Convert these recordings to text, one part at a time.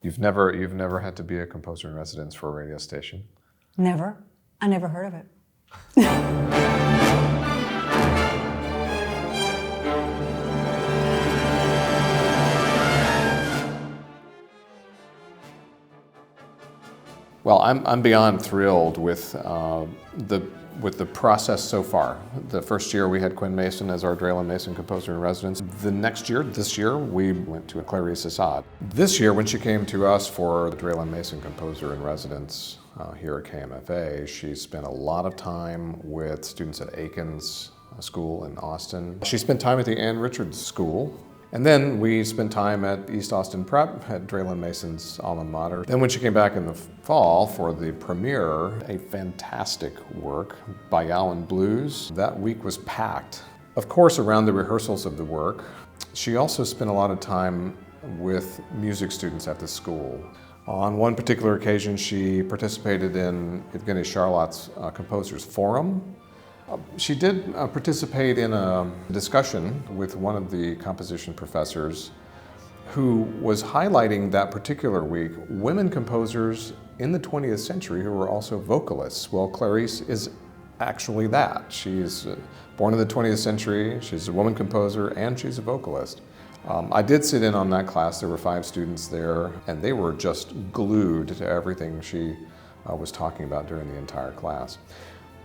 You've never had to be a composer in residence for a radio station? Never. I never heard of it. Well, I'm beyond thrilled with the process so far. The first year we had Quinn Mason as our Draylen Mason composer in residence. The next year, this year, we went to Clarice Assad. This year, when she came to us for the Draylen Mason composer in residence here at KMFA, she spent a lot of time with students at Aiken's School in Austin. She spent time at the Ann Richards School. And then we spent time at East Austin Prep at Draylen Mason's alma mater. Then when she came back in the fall for the premiere, a fantastic work, Bayalan Blues, that week was packed. Of course, around the rehearsals of the work, she also spent a lot of time with music students at the school. On one particular occasion, she participated in Evgeny Charlot's Composers Forum. She did participate in a discussion with one of the composition professors who was highlighting that particular week women composers in the 20th century who were also vocalists. Well, Clarice is actually that. She's born in the 20th century, she's a woman composer, and she's a vocalist. I did sit in on that class. There were 5 students there, and they were just glued to everything she was talking about during the entire class.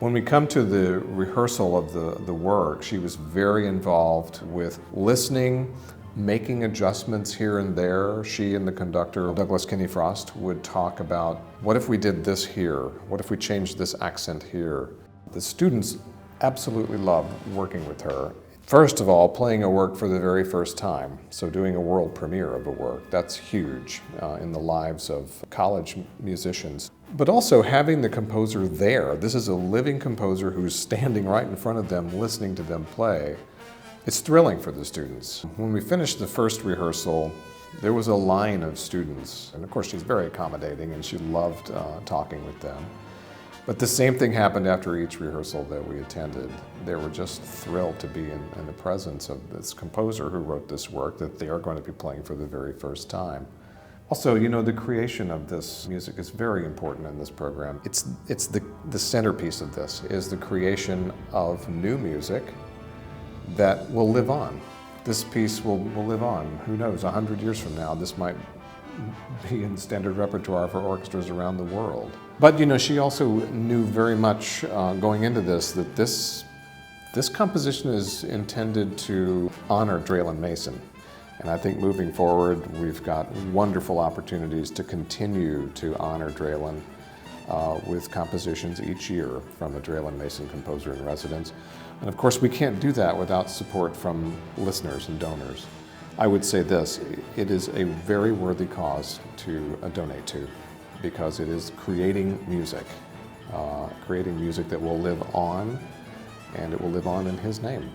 When we come to the rehearsal of the work, she was very involved with listening, making adjustments here and there. She and the conductor, Douglas Kinney Frost, would talk about, what if we did this here? What if we changed this accent here? The students absolutely loved working with her. First of all, playing a work for the very first time, so doing a world premiere of a work, that's huge in the lives of college musicians. But also having the composer there. This is a living composer who's standing right in front of them, listening to them play. It's thrilling for the students. When we finished the first rehearsal, there was a line of students. And of course, she's very accommodating and she loved talking with them. But the same thing happened after each rehearsal that we attended. They were just thrilled to be in the presence of this composer who wrote this work that they are going to be playing for the very first time. Also, you know, the creation of this music is very important in this program. It's the centerpiece of this, is the creation of new music that will live on. This piece will live on. Who knows, 100 years from now, this might be in standard repertoire for orchestras around the world. But you know, she also knew very much going into this that this composition is intended to honor Draylen Mason. And I think moving forward, we've got wonderful opportunities to continue to honor Draylen with compositions each year from a Draylen Mason composer in residence. And of course, we can't do that without support from listeners and donors. I would say this, it is a very worthy cause to donate to, because it is creating music that will live on, and it will live on in his name.